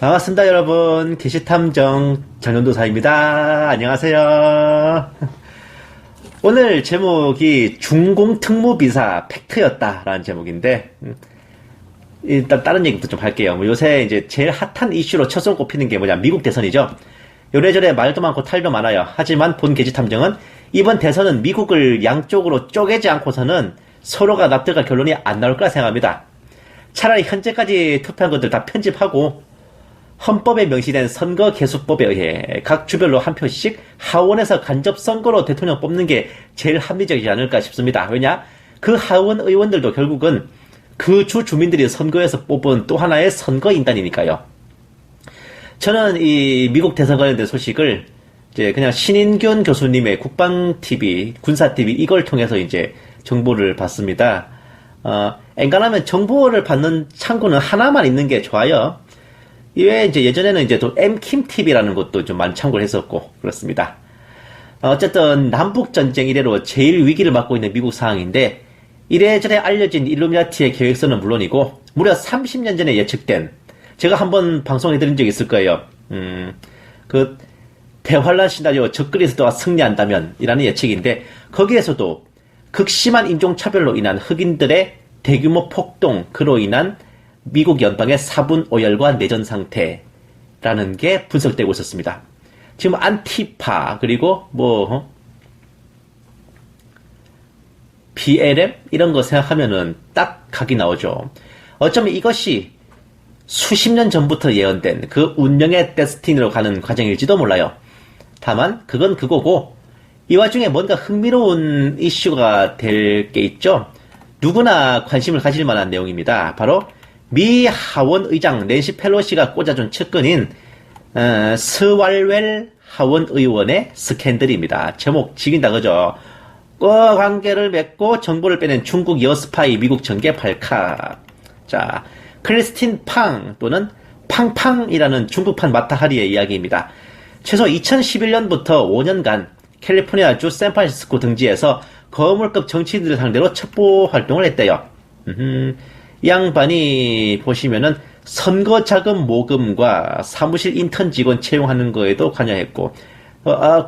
반갑습니다, 여러분. 게시탐정 정연도사입니다. 안녕하세요. 오늘 제목이 중공특무비사 팩트였다라는 제목인데, 일단 다른 얘기부터 좀 할게요. 요새 이제 제일 핫한 이슈로 첫손 꼽히는 게 뭐냐, 미국 대선이죠. 요래저래 말도 많고 탈도 많아요. 하지만 본 게시탐정은 이번 대선은 미국을 양쪽으로 쪼개지 않고서는 서로가 납득할 결론이 안 나올 거라 생각합니다. 차라리 현재까지 투표한 것들 다 편집하고 헌법에 명시된 선거 개수법에 의해 각 주별로 한 표씩 하원에서 간접 선거로 대통령 뽑는 게 제일 합리적이지 않을까 싶습니다. 왜냐? 그 하원 의원들도 결국은 그 주 주민들이 선거에서 뽑은 또 하나의 선거인단이니까요. 저는 이 미국 대선 관련된 소식을 이제 그냥 신인균 교수님의 국방TV, 군사TV 이걸 통해서 이제 정보를 받습니다. 엔간하면 정보를 받는 창구는 하나만 있는 게 좋아요. 이외에 이제 예전에는 이제 또 엠킴TV라는 것도 좀 많이 참고를 했었고, 그렇습니다. 어쨌든 남북전쟁 이래로 제일 위기를 맞고 있는 미국 상황인데, 이래저래 알려진 일루미나티의 계획서는 물론이고, 무려 30년 전에 예측된, 제가 한번 방송해드린 적이 있을 거예요. 그, 대환란 시나리오 적그리스도가 승리한다면, 이라는 예측인데, 거기에서도 극심한 인종차별로 인한 흑인들의 대규모 폭동, 그로 인한 미국 연방의 사분 오열과 내전 상태라는 게 분석되고 있었습니다. 지금 안티파 그리고 BLM 이런 거 생각하면은 딱 각이 나오죠. 어쩌면 이것이 수십 년 전부터 예언된 그 운명의 데스티니로 가는 과정일지도 몰라요. 다만 그건 그거고 이 와중에 뭔가 흥미로운 이슈가 될 게 있죠. 누구나 관심을 가질 만한 내용입니다. 바로 미 하원 의장 낸시 펠로시가 꽂아준 측근인 스왈웰 하원 의원의 스캔들입니다. 제목 지긴다 그죠? 관계를 맺고 정보를 빼낸 중국 여스파이 미국 정계 발칵. 자, 크리스틴 팡 또는 팡팡이라는 중국판 마타하리의 이야기입니다. 최소 2011년부터 5년간 캘리포니아주 샌프란시스코 등지에서 거물급 정치인들을 상대로 첩보 활동을 했대요. 이 양반이 보시면은 선거 자금 모금과 사무실 인턴 직원 채용하는 거에도 관여했고,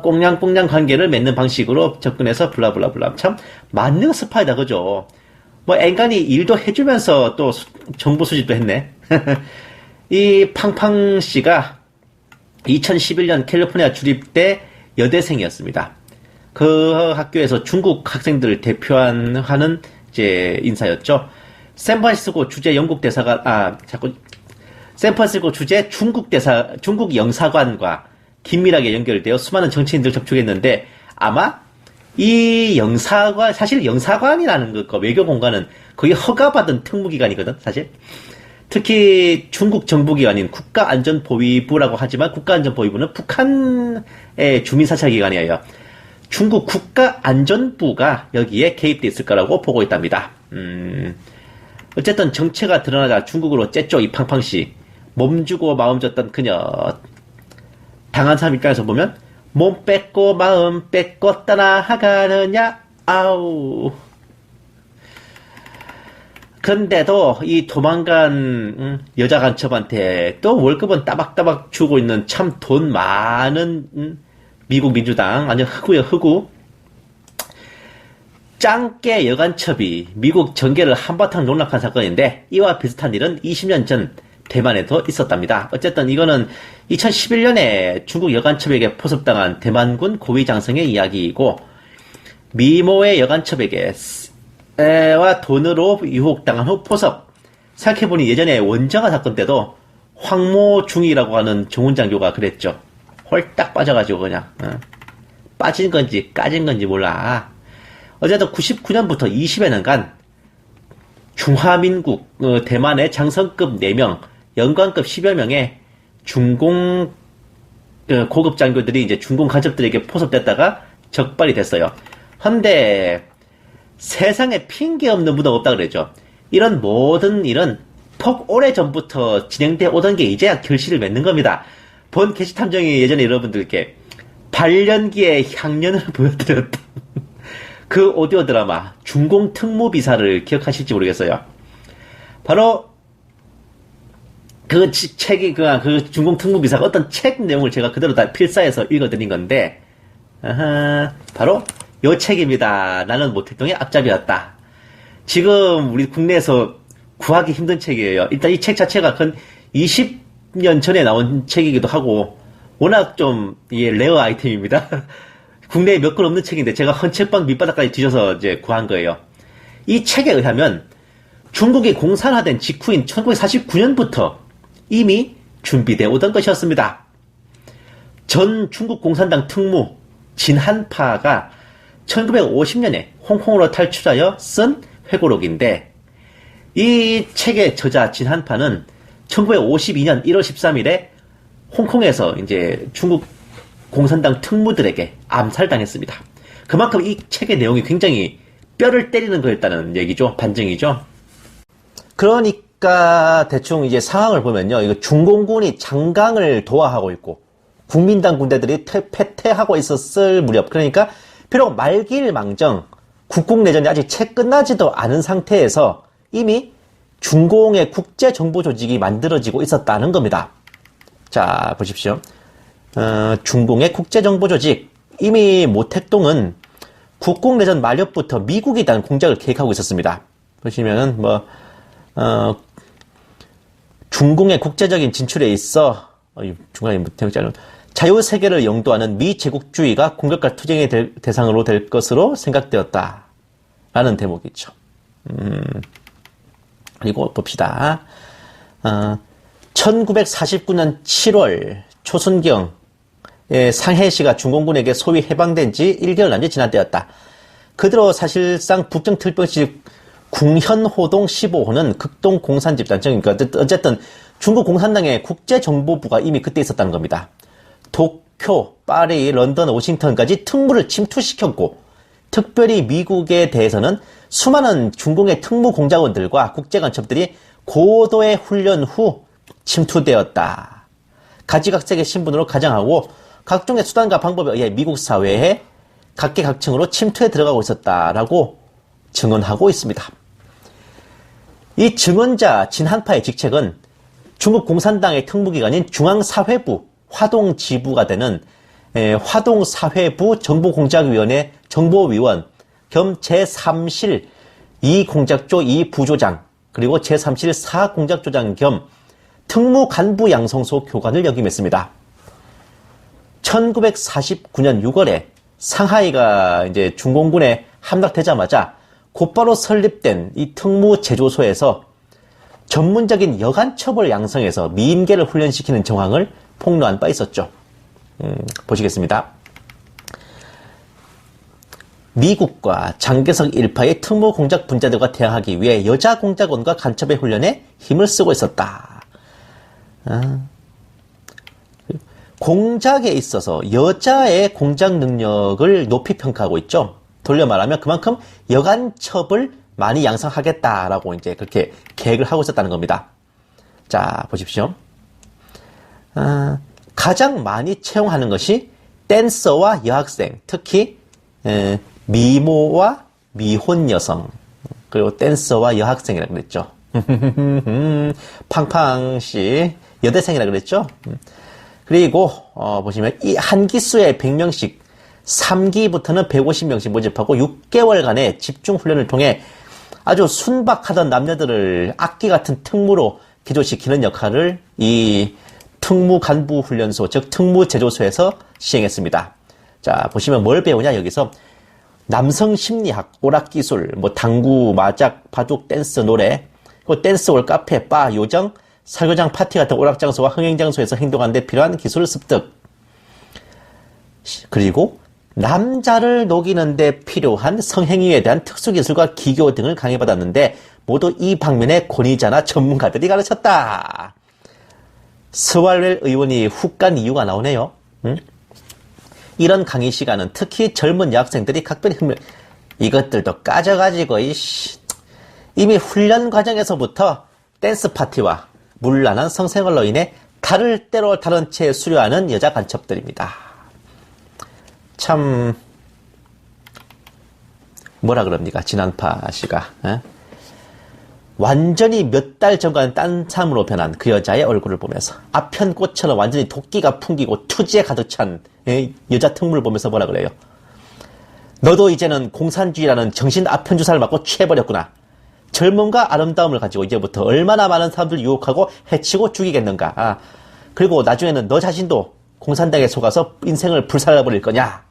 꽁냥꽁냥 관계를 맺는 방식으로 접근해서 블라블라블라. 참, 만능 스파이다, 그죠? 앵간히 일도 해주면서 또 정보 수집도 했네. 이 팡팡 씨가 2011년 캘리포니아 주립대 여대생이었습니다. 그 학교에서 중국 학생들을 대표하는 이제 인사였죠. 샌프란시스코 주재 영국 대사관, 샌프란시스코 주재 중국 영사관과 긴밀하게 연결되어 수많은 정치인들 접촉했는데, 아마 이 영사관, 사실 영사관이라는 거, 외교 공간은 거의 허가받은 특무기관이거든, 사실. 특히 중국 정부기관인 국가안전보위부라고 하지만 국가안전보위부는 북한의 주민사찰기관이에요. 중국 국가안전부가 여기에 개입돼 있을 거라고 보고 있답니다. 어쨌든 정체가 드러나자 중국으로 째죠, 이 팡팡씨. 몸 주고 마음 줬던 그녀. 당한 사람 입장에서 보면 몸 뺏고 마음 뺏고 떠나가느냐, 아우. 근데도 이 도망간 여자 간첩한테 또 월급은 따박따박 주고 있는 참 돈 많은 미국 민주당, 아니 흑우요, 흑우. 짱깨 여간첩이 미국 정계를 한바탕 농락한 사건인데, 이와 비슷한 일은 20년 전 대만에도 있었답니다. 어쨌든 이거는 2011년에 중국 여간첩에게 포섭당한 대만군 고위장성의 이야기이고, 미모의 여간첩에게 와 돈으로 유혹당한 후 포섭. 생각해보니 예전에 원정아 사건 때도 황모중이라고 하는 정훈장교가 그랬죠. 홀딱 빠져가지고 그냥 빠진 건지 까진 건지 몰라. 어쨌든 99년부터 20여 년간 중화민국 대만의 장성급 4명, 영관급 10여 명의 중공 고급 장교들이 이제 중공 간첩들에게 포섭됐다가 적발이 됐어요. 헌데 세상에 핑계 없는 무덤 없다 그러죠. 이런 모든 일은 퍽 오래전부터 진행돼 오던 게 이제야 결실을 맺는 겁니다. 본 게시탐정이 예전에 여러분들께 발연기의 향연을 보여드렸던 그 오디오 드라마 중공특무비사를 기억하실지 모르겠어요. 바로 책이, 그 중공 특무비사가 어떤 책 내용을 제가 그대로 다 필사해서 읽어드린 건데, 바로 요 책입니다. 나는 모택동의 앞잡이였다. 지금 우리 국내에서 구하기 힘든 책이에요. 일단 이 책 자체가 근 20년 전에 나온 책이기도 하고, 워낙 좀, 이게 레어 아이템입니다. 국내에 몇 권 없는 책인데 제가 헌책방 밑바닥까지 뒤져서 이제 구한 거예요. 이 책에 의하면 중국이 공산화된 직후인 1949년부터 이미 준비되어 오던 것이었습니다. 전 중국 공산당 특무 진한파가 1950년에 홍콩으로 탈출하여 쓴 회고록인데, 이 책의 저자 진한파는 1952년 1월 13일에 홍콩에서 이제 중국 공산당 특무들에게 암살당했습니다. 그만큼 이 책의 내용이 굉장히 뼈를 때리는 거였다는 얘기죠. 반증이죠. 그러니까 대충 이제 상황을 보면요. 이거 중공군이 장강을 도하하고 있고 국민당 군대들이 패퇴하고 있었을 무렵, 그러니까 비록 말기일망정 국공내전이 아직 채 끝나지도 않은 상태에서 이미 중공의 국제정보조직이 만들어지고 있었다는 겁니다. 자, 보십시오. 중공의 국제정보조직. 이미 모택동은 국공내전 말엽부터 미국에 대한 공작을 계획하고 있었습니다. 보시면은, 중공의 국제적인 진출에 있어, 중간에 모택자는 자유세계를 영도하는 미 제국주의가 공격과 투쟁의 대상으로 될 것으로 생각되었다. 라는 대목이죠. 그리고 봅시다. 1949년 7월 초순경 상해시가 중공군에게 소위 해방된 지 1개월 남짓 지난 때였다. 그대로 사실상 북정특별시 궁현호동 15호는 극동 공산집단, 그러니까 어쨌든 중국 공산당의 국제정보부가 이미 그때 있었다는 겁니다. 도쿄, 파리, 런던, 워싱턴까지 특무를 침투시켰고, 특별히 미국에 대해서는 수많은 중공의 특무 공작원들과 국제간첩들이 고도의 훈련 후 침투되었다. 가지각색의 신분으로 가장하고 각종의 수단과 방법에 의해 미국 사회에 각계각층으로 침투해 들어가고 있었다라고 증언하고 있습니다. 이 증언자 진한파의 직책은 중국 공산당의 특무기관인 중앙사회부 화동지부가 되는 화동사회부 정보공작위원회 정보위원 겸 제3실 2공작조 2부조장 그리고 제3실 4공작조장 겸 특무간부 양성소 교관을 역임했습니다. 1949년 6월에 상하이가 이제 중공군에 함락되자마자 곧바로 설립된 이 특무제조소에서 전문적인 여간첩을 양성해서 미인계를 훈련시키는 정황을 폭로한 바 있었죠. 보시겠습니다. 미국과 장개석 일파의 특무 공작 분자들과 대항하기 위해 여자 공작원과 간첩의 훈련에 힘을 쓰고 있었다. 공작에 있어서 여자의 공작 능력을 높이 평가하고 있죠. 돌려 말하면 그만큼 여간첩을 많이 양성하겠다라고 이제 그렇게 계획을 하고 있었다는 겁니다. 자, 보십시오. 가장 많이 채용하는 것이 댄서와 여학생, 특히 미모와 미혼 여성, 그리고 댄서와 여학생이라고 그랬죠. 팡팡씨 여대생이라고 그랬죠. 그리고 보시면 이 한 기수에 100명씩 3기부터는 150명씩 모집하고 6개월간의 집중 훈련을 통해 아주 순박하던 남녀들을 악기 같은 특무로 기조시키는 역할을 이 특무간부훈련소, 즉 특무제조소에서 시행했습니다. 자, 보시면 뭘 배우냐, 여기서 남성 심리학, 오락기술, 당구, 마작, 바둑, 댄스, 노래, 그리고 댄스홀, 카페, 바, 요정, 사교장, 파티 같은 오락장소와 흥행장소에서 행동하는 데 필요한 기술 습득. 그리고 남자를 녹이는 데 필요한 성행위에 대한 특수기술과 기교 등을 강의받았는데 모두 이 방면의 권위자나 전문가들이 가르쳤다. 스왈웰 의원이 훅 간 이유가 나오네요. 이런 강의 시간은 특히 젊은 여학생들이 각별히 이것들도 까져가지고 이미 훈련 과정에서부터 댄스 파티와 문란한 성생활로 인해 달을 때로 다른 채 수료하는 여자 간첩들입니다. 참 뭐라 그럽니까, 진한파 씨가. 완전히 몇 달 전과는 딴 사람으로 변한 그 여자의 얼굴을 보면서 아편꽃처럼 완전히 도끼가 풍기고 투지에 가득 찬 여자 특무를 보면서 뭐라 그래요? 너도 이제는 공산주의라는 정신 아편주사를 맞고 취해버렸구나. 젊음과 아름다움을 가지고 이제부터 얼마나 많은 사람들 유혹하고 해치고 죽이겠는가. 그리고 나중에는 너 자신도 공산당에 속아서 인생을 불살라버릴 거냐.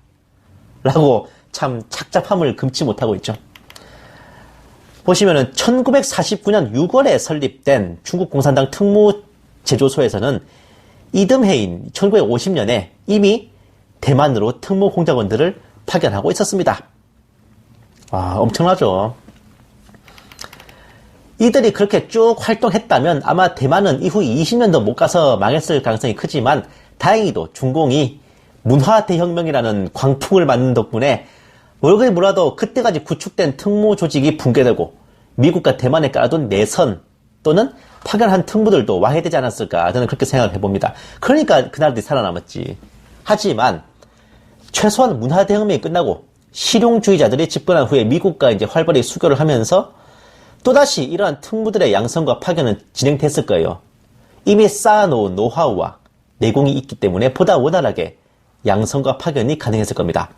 라고 참 착잡함을 금치 못하고 있죠. 보시면은 1949년 6월에 설립된 중국 공산당 특무 제조소에서는 이듬해인 1950년에 이미 대만으로 특무 공작원들을 파견하고 있었습니다. 와, 엄청나죠. 이들이 그렇게 쭉 활동했다면 아마 대만은 이후 20년도 못 가서 망했을 가능성이 크지만 다행히도 중공이 문화대혁명이라는 광풍을 맞는 덕분에 월급이 몰라도 그때까지 구축된 특무 조직이 붕괴되고 미국과 대만에 깔아둔 내선 또는 파견한 특무들도 와해되지 않았을까 저는 그렇게 생각을 해봅니다. 그러니까 그 나라들이 살아남았지. 하지만 최소한 문화대혁명이 끝나고 실용주의자들이 집권한 후에 미국과 이제 활발히 수교를 하면서 또다시 이러한 특무들의 양성과 파견은 진행됐을 거예요. 이미 쌓아놓은 노하우와 내공이 있기 때문에 보다 원활하게 양성과 파견이 가능했을 겁니다.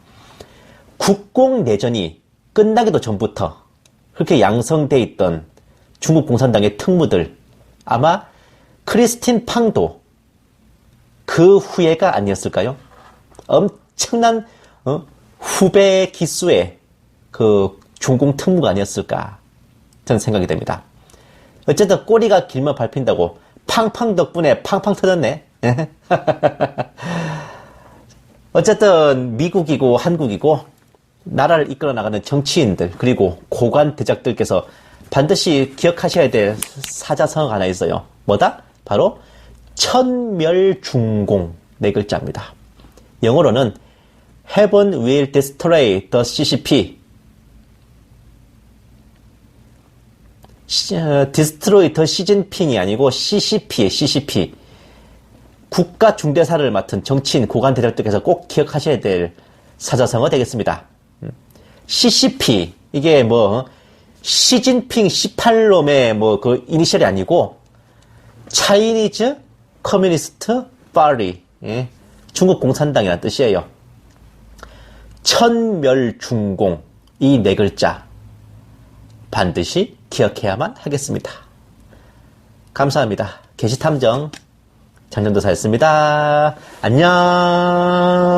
국공내전이 끝나기도 전부터 그렇게 양성돼 있던 중국 공산당의 특무들, 아마 크리스틴 팡도 그 후예가 아니었을까요? 엄청난 후배 기수의 그 중공 특무가 아니었을까 저는 생각이 됩니다. 어쨌든 꼬리가 길면 밟힌다고 팡팡 덕분에 팡팡 터졌네. 어쨌든 미국이고 한국이고 나라를 이끌어 나가는 정치인들 그리고 고관 대작들께서 반드시 기억하셔야 될 사자성어가 하나 있어요. 뭐다? 바로 천멸중공 네 글자입니다. 영어로는 Heaven will destroy the CCP. Destroy the 시진핑이 아니고 CCP에 CCP. 국가 중대사를 맡은 정치인 고관 대작들께서 꼭 기억하셔야 될 사자성어 되겠습니다. CCP 이게 뭐 시진핑 18놈의 뭐 그 이니셜이 아니고 차이니즈 커뮤니스트 파리 중국 공산당이라는 뜻이에요. 천멸중공 이 네 글자 반드시 기억해야만 하겠습니다. 감사합니다. 게시탐정 장전도사였습니다. 안녕.